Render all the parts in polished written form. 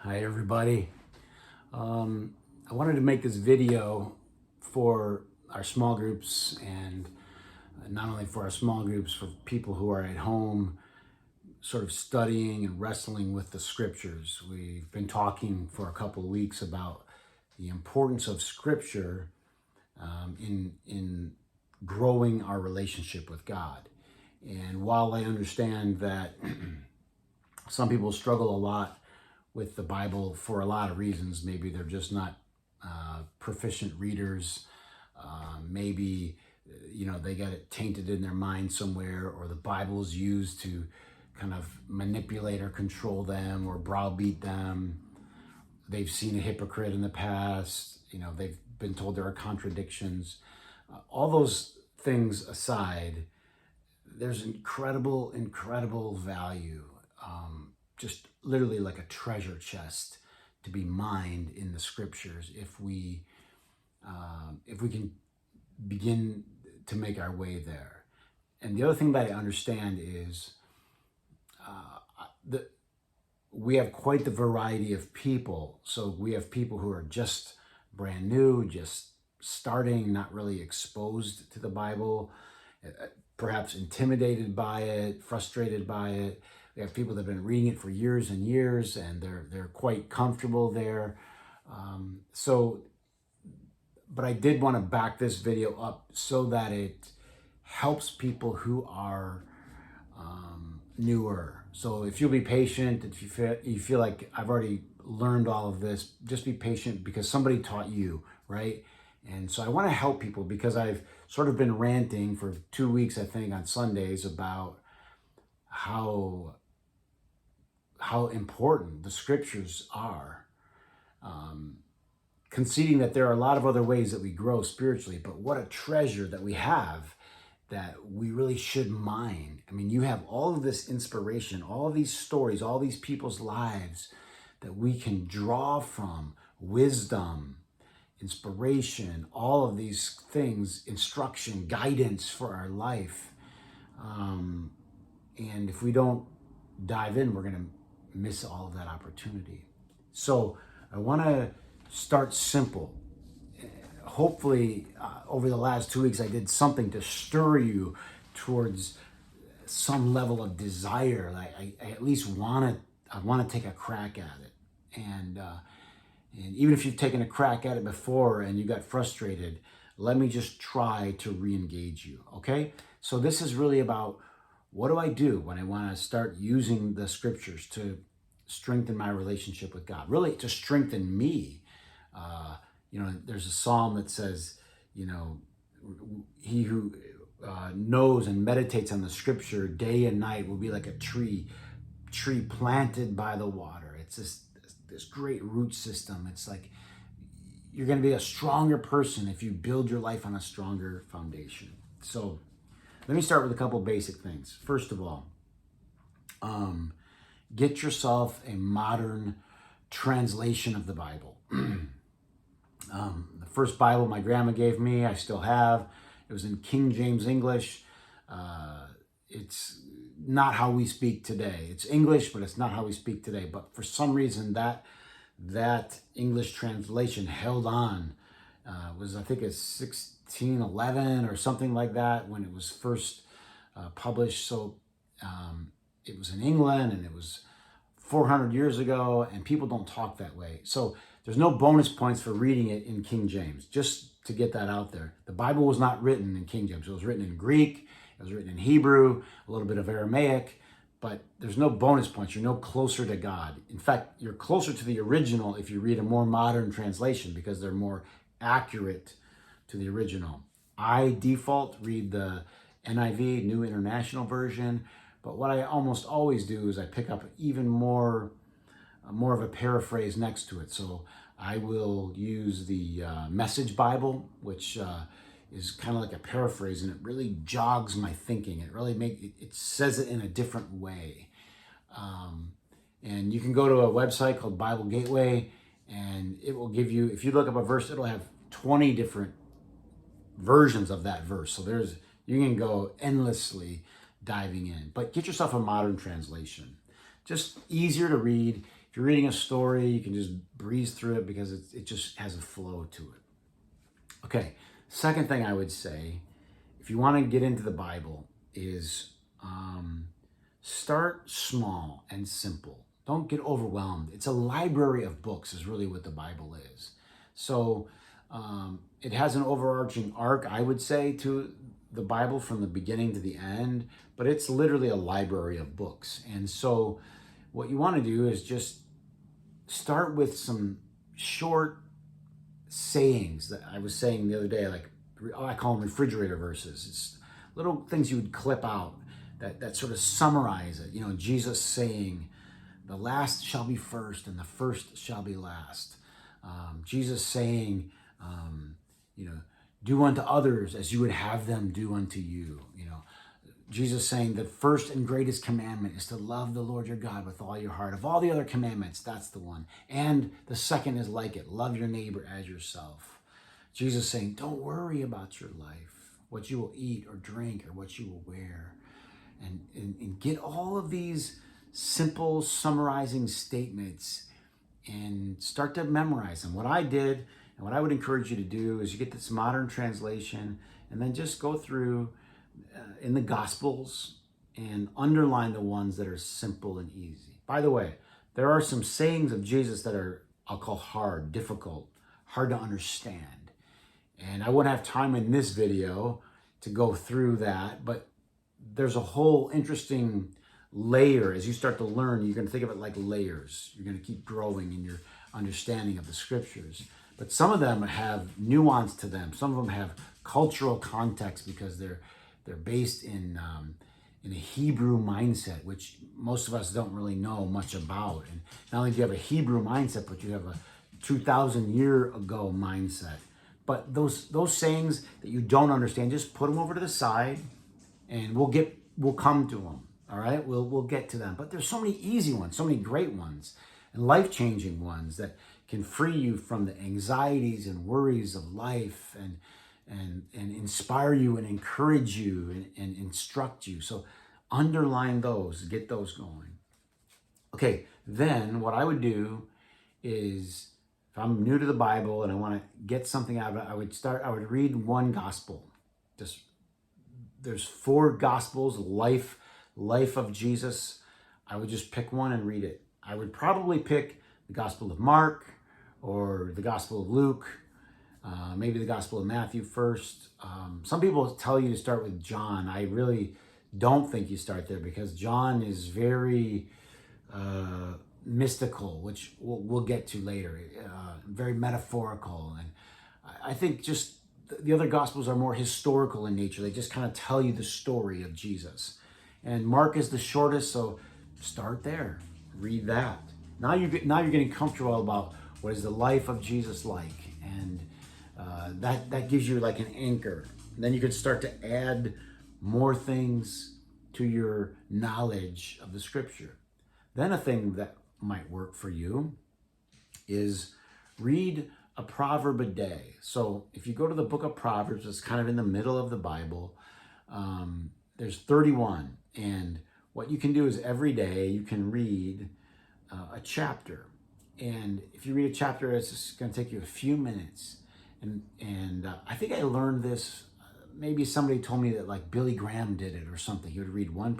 Hi everybody. I wanted to make this video for our small groups and not only for our small groups, for people who are at home sort of studying and wrestling with the scriptures. We've been talking for a couple of weeks about the importance of scripture in growing our relationship with God. And while I understand that some people struggle a lot with the Bible for a lot of reasons. Maybe they're just not proficient readers. Maybe, they got it tainted in their mind somewhere, or the Bible is used to kind of manipulate or control them or browbeat them. They've seen a hypocrite in the past. They've been told there are contradictions. All those things aside, there's incredible, incredible value. Just literally like a treasure chest to be mined in the scriptures if we can begin to make our way there. And the other thing that I understand is that we have quite the variety of people. So we have people who are just brand new, just starting, not really exposed to the Bible, perhaps intimidated by it, frustrated by it. We have people that have been reading it for years and years, and they're quite comfortable there. But I did want to back this video up so that it helps people who are newer. So if you'll be patient, if you feel like I've already learned all of this, just be patient because somebody taught you, right? And so I want to help people because I've sort of been ranting for 2 weeks, I think, on Sundays about how important the scriptures are. Conceding that there are a lot of other ways that we grow spiritually, but what a treasure that we have that we really should mine. I mean, you have all of this inspiration, all of these stories, all these people's lives that we can draw from, wisdom, inspiration, all of these things, instruction, guidance for our life. And if we don't dive in, we're going to miss all of that opportunity. So I want to start simple. Hopefully, over the last 2 weeks, I did something to stir you towards some level of desire. I at least want to take a crack at it. And even if you've taken a crack at it before and you got frustrated, let me just try to re-engage you, okay? So this is really about what do I do when I want to start using the scriptures to strengthen my relationship with God, really to strengthen me. There's a psalm that says, he who knows and meditates on the scripture day and night will be like a tree planted by the water. It's this great root system. It's like you're going to be a stronger person if you build your life on a stronger foundation. So let me start with a couple basic things. First of all, get yourself a modern translation of the Bible. The first Bible my grandma gave me, I still have. It was in King James English. It's not how we speak today. It's English, but it's not how we speak today. But for some reason, that English translation held on. Was I think it's 1611 or something like that when it was first published. So it was in England and it was 400 years ago, and people don't talk that way. So there's no bonus points for reading it in King James, just to get that out there. The Bible was not written in King James. It was written in Greek, it was written in Hebrew, a little bit of Aramaic, but there's no bonus points. You're no closer to God. In fact, you're closer to the original if you read a more modern translation because they're more accurate to the original. I default read the NIV, New International Version, but what I almost always do is I pick up even more of a paraphrase next to it. So I will use the Message Bible, which is kind of like a paraphrase, and it really jogs my thinking. It really it says it in a different way. And you can go to a website called Bible Gateway, and it will give you, if you look up a verse, it'll have 20 different versions of that verse. So you can go endlessly diving in. But get yourself a modern translation. Just easier to read. If If you're reading a story, you can just breeze through it because it just has a flow to it. Okay, second thing I would say, if you want to get into the Bible, is start small and simple. Don't get overwhelmed. It's a library of books is really what the Bible is. So it has an overarching arc, I would say, to the Bible from the beginning to the end, but it's literally a library of books. And so what you want to do is just start with some short sayings that I was saying the other day, like I call them refrigerator verses. It's little things you would clip out that sort of summarize it. You know, Jesus saying, the last shall be first and the first shall be last. Jesus saying, do unto others as you would have them do unto you. You know, Jesus saying the first and greatest commandment is to love the Lord your God with all your heart. Of all the other commandments, that's the one. And the second is like it. Love your neighbor as yourself. Jesus saying, don't worry about your life, what you will eat or drink or what you will wear. And get all of these simple summarizing statements and start to memorize them. What I did and what I would encourage you to do is you get this modern translation and then just go through in the Gospels and underline the ones that are simple and easy. By the way, there are some sayings of Jesus that are, I'll call hard, difficult, hard to understand. And I wouldn't have time in this video to go through that, but there's a whole interesting layer. As you start to learn, you're going to think of it like layers. You're going to keep growing in your understanding of the scriptures. But some of them have nuance to them. Some of them have cultural context because they're based in a Hebrew mindset, which most of us don't really know much about. And not only do you have a Hebrew mindset, but you have a 2,000 year ago mindset. But those sayings that you don't understand, just put them over to the side, and we'll come to them. All right, we'll get to them. But there's so many easy ones, so many great ones, and life-changing ones that can free you from the anxieties and worries of life and inspire you and encourage you and instruct you. So underline those, get those going. Okay, then what I would do is, if I'm new to the Bible and I want to get something out of it, I would read one gospel. There's 4 gospels, life of Jesus. I would just pick one and read it. I would probably pick the Gospel of Mark or the Gospel of Luke, maybe the Gospel of Matthew first. Some people tell you to start with John. I really don't think you start there because John is very mystical, which we'll get to later, very metaphorical. And I think just the other Gospels are more historical in nature. They just kind of tell you the story of Jesus. And Mark is the shortest, so start there. Read that. Now you're getting comfortable about what is the life of Jesus like, and that gives you like an anchor. And then you can start to add more things to your knowledge of the Scripture. Then a thing that might work for you is read a proverb a day. So if you go to the book of Proverbs, it's kind of in the middle of the Bible. There's 31, and what you can do is every day you can read a chapter. And if you read a chapter, it's just going to take you a few minutes. And I think I learned this. Maybe somebody told me that like Billy Graham did it or something. He would read one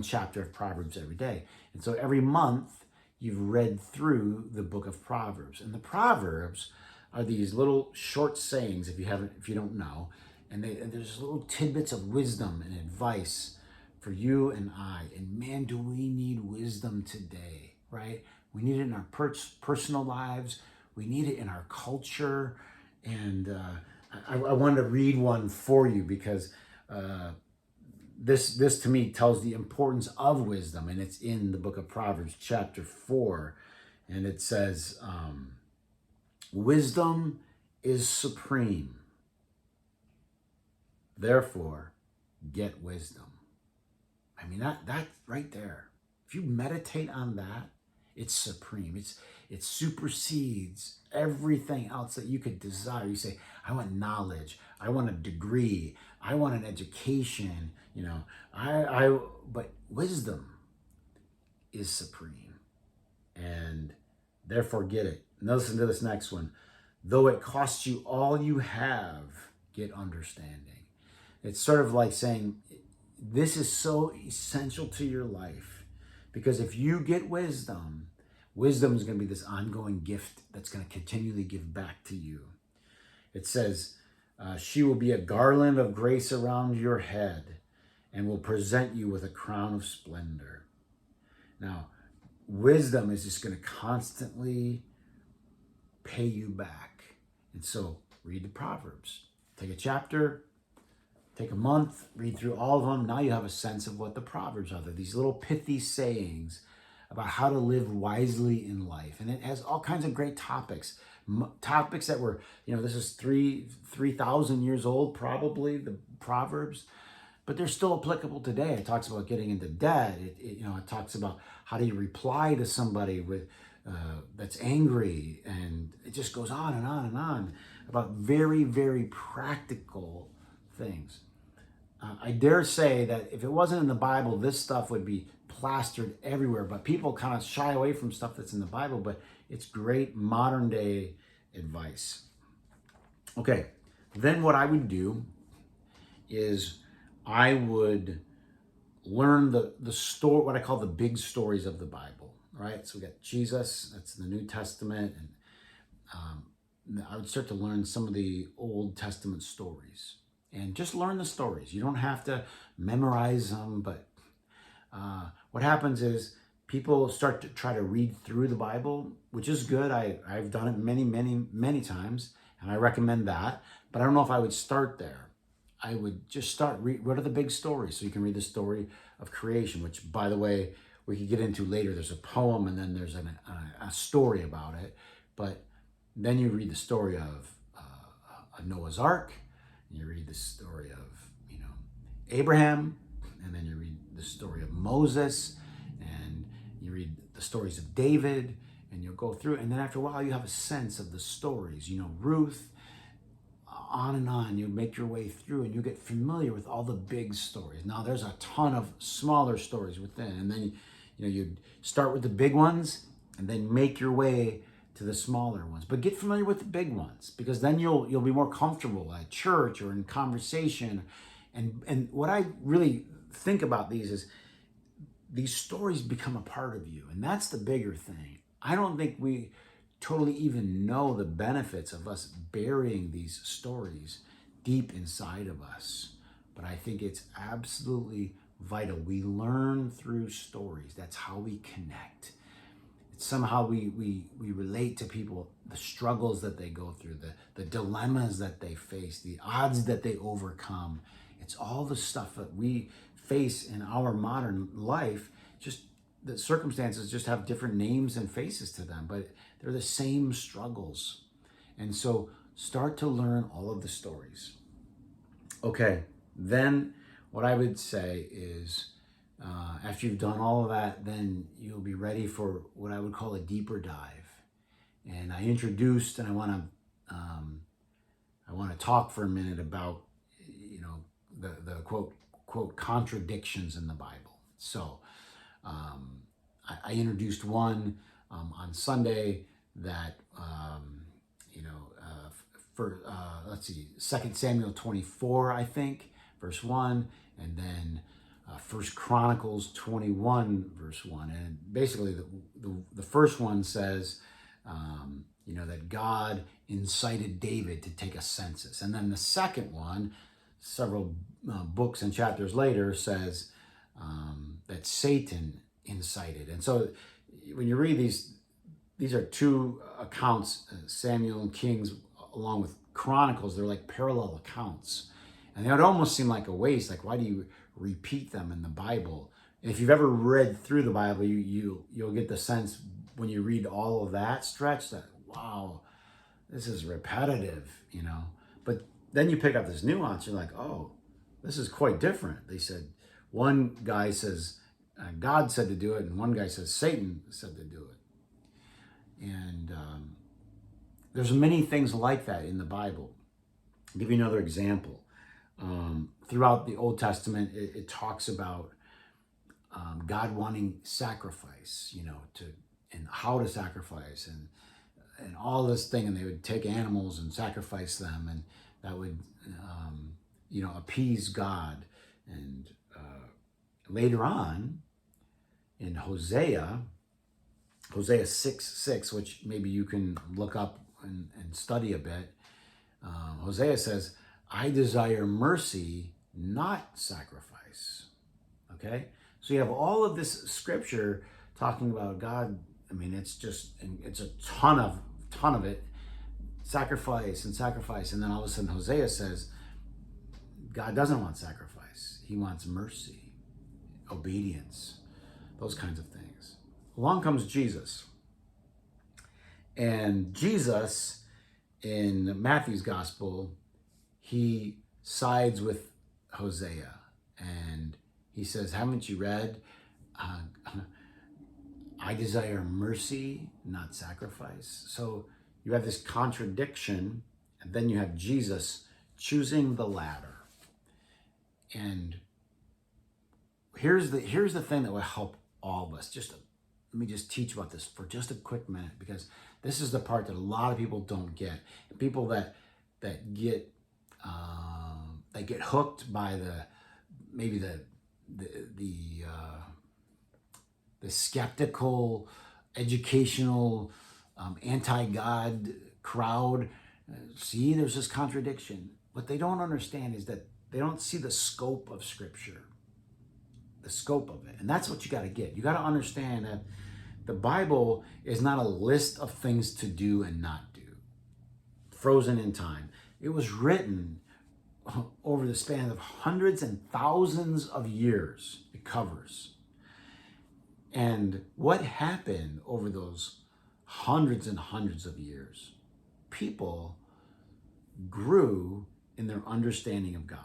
chapter of Proverbs every day. And so every month you've read through the book of Proverbs. And the Proverbs are these little short sayings, if you don't know, and there's little tidbits of wisdom and advice for you and I. And man, do we need wisdom today, right? We need it in our personal lives. We need it in our culture. And I wanted to read one for you because this to me tells the importance of wisdom, and it's in the book of Proverbs, chapter 4. And it says, wisdom is supreme. Therefore, get wisdom. I mean, that right there. If you meditate on that, it's supreme. It supersedes everything else that you could desire. You say, I want knowledge. I want a degree. I want an education. You know, but wisdom is supreme. and therefore get it. Now listen to this next one. Though it costs you all you have, get understanding. It's sort of like saying, this is so essential to your life, because if you get wisdom, wisdom is going to be this ongoing gift that's going to continually give back to you. It says, she will be a garland of grace around your head and will present you with a crown of splendor. Now, wisdom is just going to constantly pay you back. And so read the Proverbs. Take a chapter, take a month, read through all of them. Now you have a sense of what the Proverbs are. They're these little pithy sayings about how to live wisely in life. And it has all kinds of great topics. Topics that were, this is 3,000 years old, probably, the Proverbs. But they're still applicable today. It talks about getting into debt. It talks about how do you reply to somebody with that's angry, and it just goes on and on and on about very, very practical things. I dare say that if it wasn't in the Bible, this stuff would be plastered everywhere. But people kind of shy away from stuff that's in the Bible. But it's great modern day advice. Okay, then what I would do is I would learn the story, what I call the big stories of the Bible, right? So we got Jesus, that's the New Testament, and I would start to learn some of the Old Testament stories, and just learn the stories. You don't have to memorize them, but what happens is people start to try to read through the Bible, which is good. I've done it many, many, many times, and I recommend that, but I don't know if I would start there. I would just start, what are the big stories? So you can read the story of creation, which, by the way, we could get into later. There's a poem and then there's a story about it. But then you read the story of Noah's Ark, and you read the story of, Abraham, and then you read the story of Moses, and you read the stories of David, and you'll go through, and then after a while you have a sense of the stories, Ruth, on and on. You make your way through and you get familiar with all the big stories. Now there's a ton of smaller stories within, and then you start with the big ones and then make your way to the smaller ones. But get familiar with the big ones, because then you'll be more comfortable at church or in conversation. And what I really think about these is these stories become a part of you, and that's the bigger thing. I don't think we totally even know the benefits of us burying these stories deep inside of us. But I think it's absolutely vital. We learn through stories. That's how we connect. It's somehow we relate to people, the struggles that they go through, the dilemmas that they face, the odds that they overcome. It's all the stuff that we face in our modern life. Just the circumstances just have different names and faces to them, but they're the same struggles. And so start to learn all of the stories. Okay, then what I would say is after you've done all of that, then you'll be ready for what I would call a deeper dive. And I introduced, and I want to talk for a minute about the quote contradictions in the Bible. So I introduced one on Sunday that let's see, 2 Samuel 24, I think, verse 1, and then 1 Chronicles 21, verse 1. And basically the first one says that God incited David to take a census. And then the second one, several books and chapters later, says that Satan incited. And so when you read these are two accounts, Samuel and Kings, along with Chronicles. They're like parallel accounts. And it would almost seem like a waste. Like, why do you repeat them in the Bible? And if you've ever read through the Bible, you'll get the sense when you read all of that stretch that, wow, this is repetitive, But then you pick up this nuance. You're like, oh, this is quite different. They said, one guy says, God said to do it, and one guy says, Satan said to do it. And there's many things like that in the Bible. I'll give you another example. Throughout the Old Testament, it talks about God wanting sacrifice, and how to sacrifice and all this thing, and they would take animals and sacrifice them, and that would appease God. And later on in Hosea 6:6, which maybe you can look up and study a bit, Hosea says, I desire mercy, not sacrifice. Okay? So you have all of this scripture talking about God. I mean, it's a ton of it. Sacrifice and sacrifice. And then all of a sudden Hosea says, God doesn't want sacrifice. He wants mercy, obedience, those kinds of things. Along comes Jesus. And Jesus, in Matthew's gospel, he sides with Hosea. And he says, haven't you read, I desire mercy, not sacrifice? So you have this contradiction, and then you have Jesus choosing the latter. And here's the thing that will help all of us. Let me just teach about this for just a quick minute, because this is the part that a lot of people don't get. People that get hooked by the skeptical, educational, anti-God crowd. See, there's this contradiction. What they don't understand is that they don't see the scope of Scripture, the scope of it. And that's what you got to get. You got to understand that the Bible is not a list of things to do and not do, frozen in time. It was written over the span of hundreds and thousands of years. It covers. And what happened over those hundreds and hundreds of years? People grew in their understanding of God.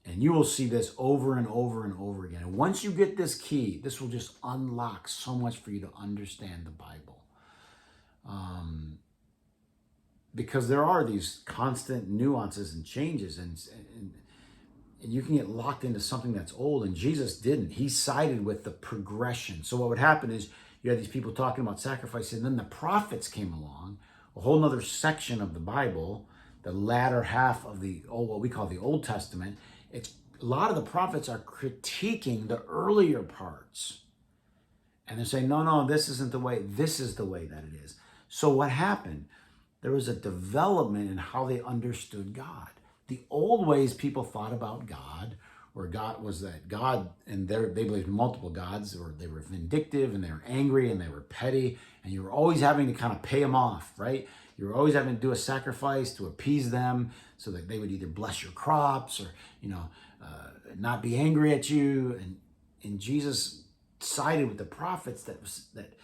And you will see this over and over and over again. And once you get this key, this will just unlock so much for you to understand the Bible. Because there are these constant nuances and changes, and you can get locked into something that's old, and Jesus didn't. He sided with the progression. So what would happen is you had these people talking about sacrifice, and then the prophets came along, a whole other section of the Bible, the latter half of what we call the Old Testament. It's a lot of the prophets are critiquing the earlier parts. And they're saying, no, this isn't the way. This is the way that it is. So what happened? There was a development in how they understood God. The old ways people thought about God, where God was that God, and they believed multiple gods, or they were vindictive and they were angry and they were petty, and you were always having to kind of pay them off, right? You were always having to do a sacrifice to appease them so that they would either bless your crops or, not be angry at you. And Jesus sided with the prophets that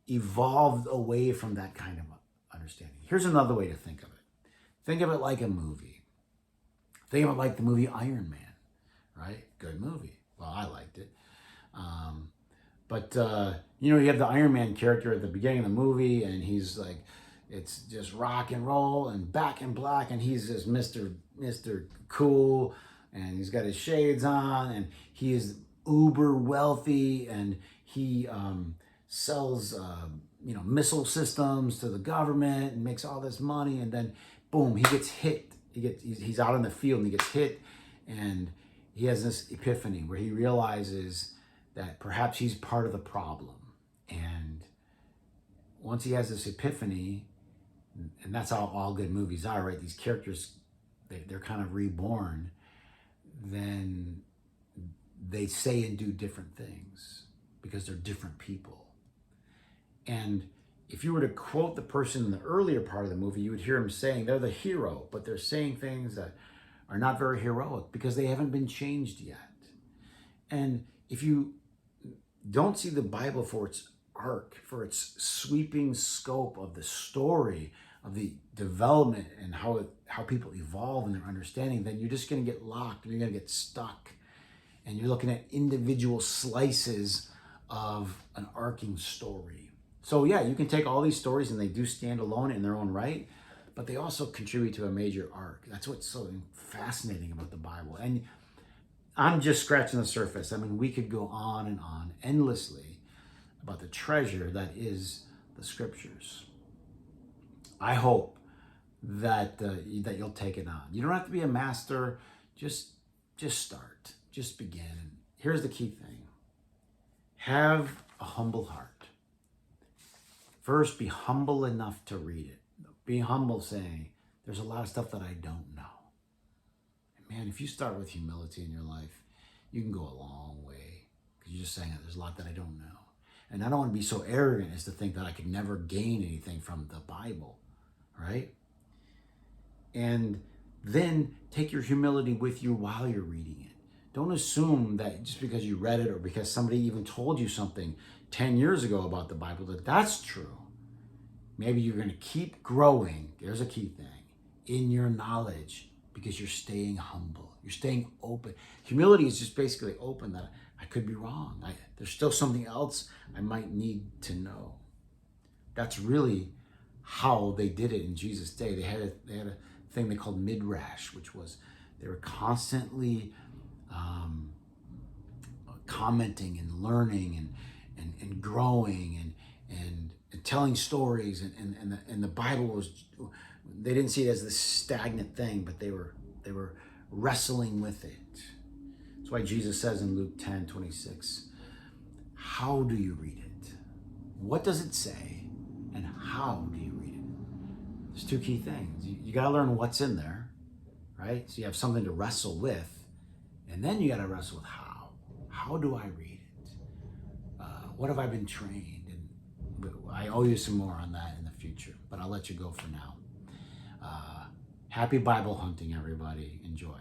evolved away from that kind of understanding. Here's another way to think of it. Think of it like a movie. Think of it like the movie Iron Man, right? Good movie. Well, I liked it. But you have the Iron Man character at the beginning of the movie, and he's like, it's just rock and roll and Back in Black, and he's just Mr. Cool, and he's got his shades on, and he is uber wealthy, and he sells missile systems to the government and makes all this money, and then boom, he gets hit. He's out in the field and he gets hit, and he has this epiphany where he realizes that perhaps he's part of the problem. And once he has this epiphany, and that's how all good movies are, right? These characters, they're kind of reborn. Then they say and do different things because they're different people. And if you were to quote the person in the earlier part of the movie, you would hear him saying they're the hero, but they're saying things that are not very heroic because they haven't been changed yet. And if you don't see the Bible for its arc, for its sweeping scope of the story, of the development and how people evolve in their understanding, then you're just going to get locked and you're going to get stuck. And you're looking at individual slices of an arcing story. So yeah, you can take all these stories and they do stand alone in their own right, but they also contribute to a major arc. That's what's so fascinating about the Bible. And I'm just scratching the surface. I mean, we could go on and on endlessly about the treasure that is the scriptures. I hope that that you'll take it on. You don't have to be a master. Just start. Just begin. Here's the key thing. Have a humble heart. First, be humble enough to read it. Be humble, saying, there's a lot of stuff that I don't know. And man, if you start with humility in your life, you can go a long way. Because you're just saying, there's a lot that I don't know. And I don't want to be so arrogant as to think that I could never gain anything from the Bible, right? And then take your humility with you while you're reading it. Don't assume that just because you read it or because somebody even told you something 10 years ago about the Bible, that that's true. Maybe you're going to keep growing, there's a key thing, in your knowledge because you're staying humble. You're staying open. Humility is just basically open that I could be wrong. There's still something else I might need to know. That's really how they did it in Jesus' day. They had a thing they called midrash, which was they were constantly commenting and learning and growing and telling stories and the Bible was, they didn't see it as this stagnant thing, but they were wrestling with it. That's why Jesus says in Luke 10:26, how do you read it? What does it say? And how do you read it? There's two key things. You got to learn what's in there, right? So you have something to wrestle with, and then you got to wrestle with how. How do I read it? What have I been trained? And I owe you some more on that in the future, but I'll let you go for now. Happy Bible hunting, everybody. Enjoy.